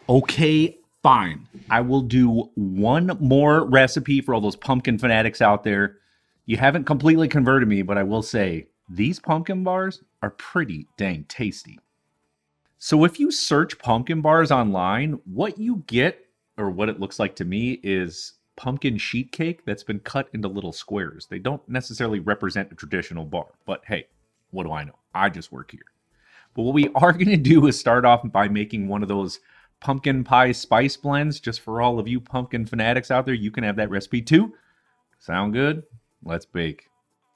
Okay, fine. I will do one more recipe for all those pumpkin fanatics out there. You haven't completely converted me, but I will say these pumpkin bars are pretty dang tasty. So if you search pumpkin bars online, what you get, or what it looks like to me, is pumpkin sheet cake that's been cut into little squares. They don't necessarily represent a traditional bar, but hey, what do I know? I just work here. But what we are going to do is start off by making one of those pumpkin pie spice blends. Just for all of you pumpkin fanatics out there, you can have that recipe too. Sound good? Let's bake.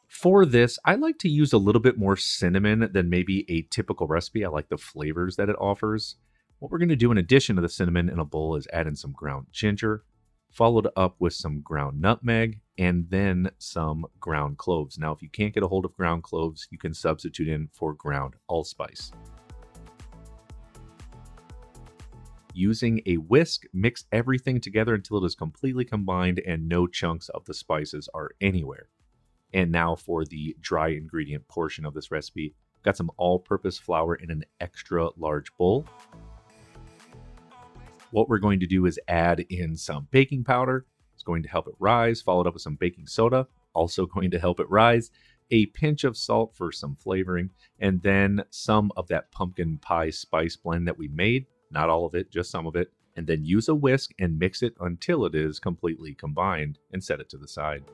For this, I like to use a little bit more cinnamon than maybe a typical recipe. I like the flavors that it offers. What we're going to do in addition to the cinnamon in a bowl is add in some ground ginger, followed up with some ground nutmeg, and then some ground cloves. Now, if you can't get a hold of ground cloves, you can substitute in for ground allspice. Using a whisk, mix everything together until it is completely combined and no chunks of the spices are anywhere. And now for the dry ingredient portion of this recipe, got some all-purpose flour in an extra large bowl. What we're going to do is add in some baking powder. It's going to help it rise, followed up with some baking soda, also going to help it rise, a pinch of salt for some flavoring, and then some of that pumpkin pie spice blend that we made. Not all of it, just some of it. And then use a whisk and mix it until it is completely combined and set it to the side.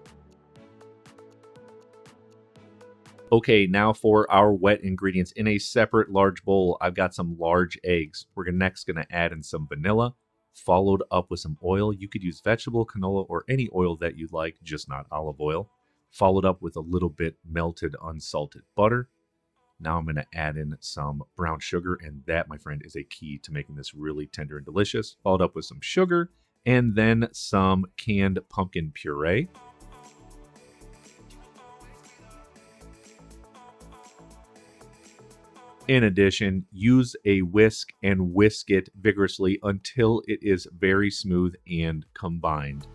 Okay, now for our wet ingredients. In a separate large bowl, I've got some large eggs. We're next going to add in some vanilla, followed up with some oil. You could use vegetable, canola, or any oil that you like, just not olive oil. Followed up with a little bit melted unsalted butter. Now I'm going to add in some brown sugar, and that, my friend, is a key to making this really tender and delicious. Followed up with some sugar, and then some canned pumpkin puree. In addition, use a whisk and whisk it vigorously until it is very smooth and combined.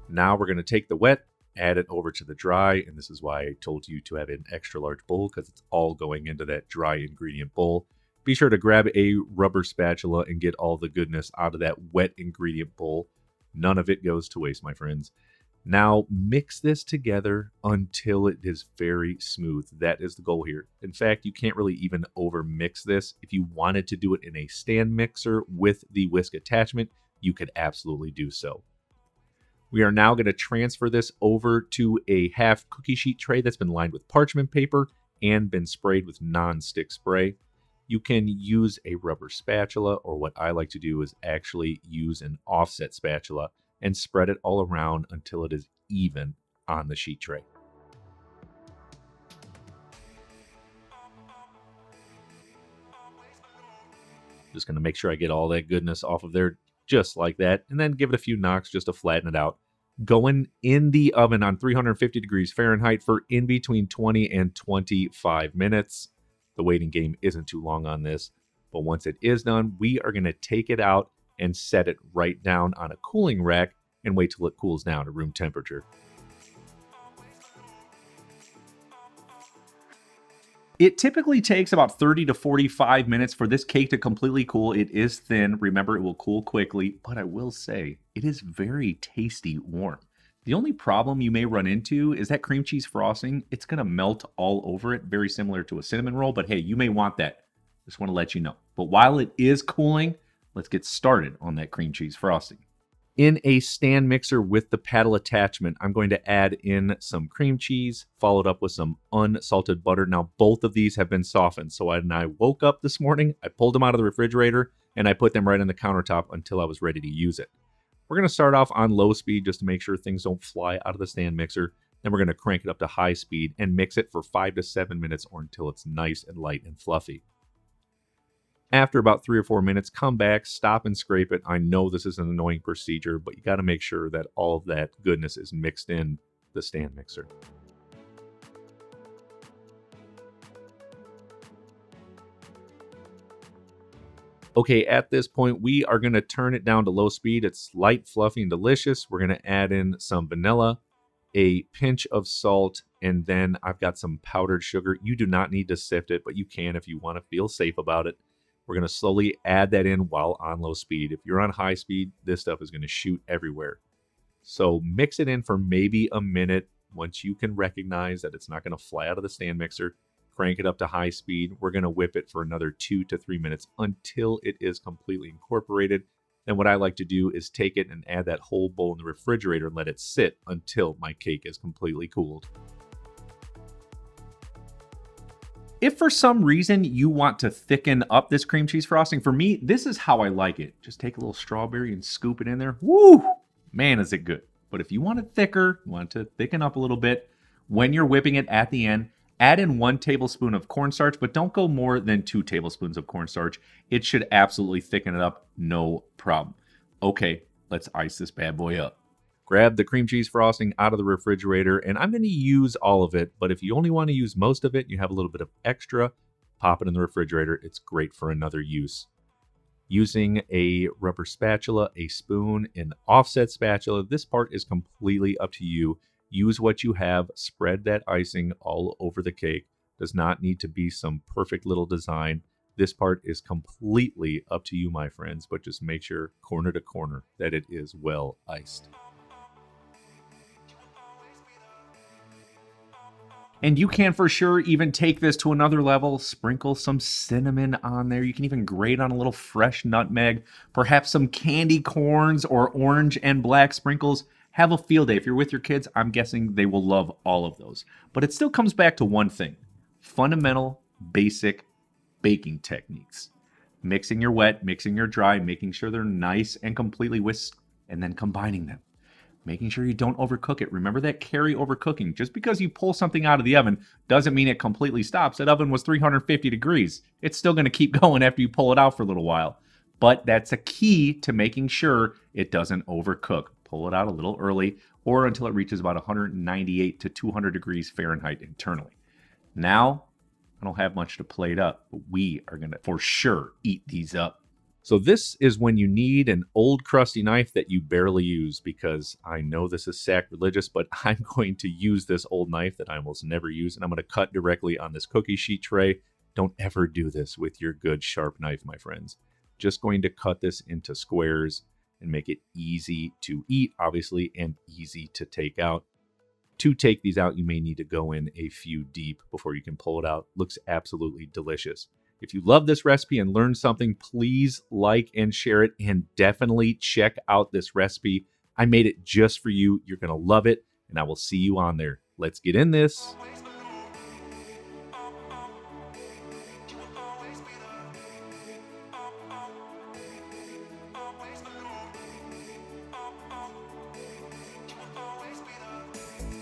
Now we're going to take the wet, add it over to the dry, and this is why I told you to have an extra large bowl, because it's all going into that dry ingredient bowl. Be sure to grab a rubber spatula and get all the goodness out of that wet ingredient bowl. None of it goes to waste, my friends. Now mix this together until it is very smooth. That is the goal here. In fact, you can't really even over mix this. If you wanted to do it in a stand mixer with the whisk attachment, you could absolutely do so. We are now going to transfer this over to a half cookie sheet tray that's been lined with parchment paper and been sprayed with non-stick spray. You can use a rubber spatula, or what I like to do is actually use an offset spatula and spread it all around until it is even on the sheet tray. Just going to make sure I get all that goodness off of there just like that, and then give it a few knocks just to flatten it out. Going in the oven on 350 degrees Fahrenheit for in between 20 and 25 minutes. The waiting game isn't too long on this, but once it is done, we are going to take it out and set it right down on a cooling rack and wait till it cools down to room temperature. It typically takes about 30 to 45 minutes for this cake to completely cool. It is thin. Remember, it will cool quickly, but I will say it is very tasty warm. The only problem you may run into is that cream cheese frosting. It's going to melt all over it, very similar to a cinnamon roll, but hey, you may want that. Just want to let you know. But while it is cooling, let's get started on that cream cheese frosting. In a stand mixer with the paddle attachment, I'm going to add in some cream cheese, followed up with some unsalted butter. Now, both of these have been softened. So when I woke up this morning, I pulled them out of the refrigerator and I put them right on the countertop until I was ready to use it. We're going to start off on low speed just to make sure things don't fly out of the stand mixer. Then we're going to crank it up to high speed and mix it for 5 to 7 minutes or until it's nice and light and fluffy. After about 3 or 4 minutes, come back, stop and scrape it. I know this is an annoying procedure, but you got to make sure that all of that goodness is mixed in the stand mixer. Okay, at this point, we are going to turn it down to low speed. It's light, fluffy, and delicious. We're going to add in some vanilla, a pinch of salt, and then I've got some powdered sugar. You do not need to sift it, but you can if you want to feel safe about it. We're going to slowly add that in while on low speed. If you're on high speed, this stuff is going to shoot everywhere. So mix it in for maybe a minute. Once you can recognize that it's not going to fly out of the stand mixer, crank it up to high speed. We're going to whip it for another 2 to 3 minutes until it is completely incorporated. Then what I like to do is take it and add that whole bowl in the refrigerator and let it sit until my cake is completely cooled. If for some reason you want to thicken up this cream cheese frosting, for me, this is how I like it. Just take a little strawberry and scoop it in there. Woo! Man, is it good. But if you want it thicker, you want to thicken up a little bit, when you're whipping it at the end, add in 1 tablespoon of cornstarch, but don't go more than 2 tablespoons of cornstarch. It should absolutely thicken it up, no problem. Okay, let's ice this bad boy up. Grab the cream cheese frosting out of the refrigerator, and I'm going to use all of it, but if you only want to use most of it, you have a little bit of extra, pop it in the refrigerator. It's great for another use. Using a rubber spatula, a spoon, an offset spatula, this part is completely up to you. Use what you have, spread that icing all over the cake. Does not need to be some perfect little design. This part is completely up to you, my friends, but just make sure corner to corner that it is well iced. And you can for sure even take this to another level, sprinkle some cinnamon on there. You can even grate on a little fresh nutmeg, perhaps some candy corns or orange and black sprinkles. Have a field day. If you're with your kids, I'm guessing they will love all of those. But it still comes back to one thing: fundamental, basic baking techniques. Mixing your wet, mixing your dry, making sure they're nice and completely whisked, and then combining them. Making sure you don't overcook it. Remember that carry over cooking. Just because you pull something out of the oven doesn't mean it completely stops. That oven was 350 degrees. It's still going to keep going after you pull it out for a little while. But that's a key to making sure it doesn't overcook. Pull it out a little early or until it reaches about 198 to 200 degrees Fahrenheit internally. Now, I don't have much to plate up, but we are going to for sure eat these up. So this is when you need an old crusty knife that you barely use, because I know this is sacrilegious, but I'm going to use this old knife that I almost never use, and I'm going to cut directly on this cookie sheet tray. Don't ever do this with your good sharp knife, my friends. Just going to cut this into squares and make it easy to eat, obviously, and easy to take out. To take these out, you may need to go in a few deep before you can pull it out. Looks absolutely delicious. If you love this recipe and learned something, please like and share it, and definitely check out this recipe. I made it just for you. You're going to love it, and I will see you on there. Let's get in this.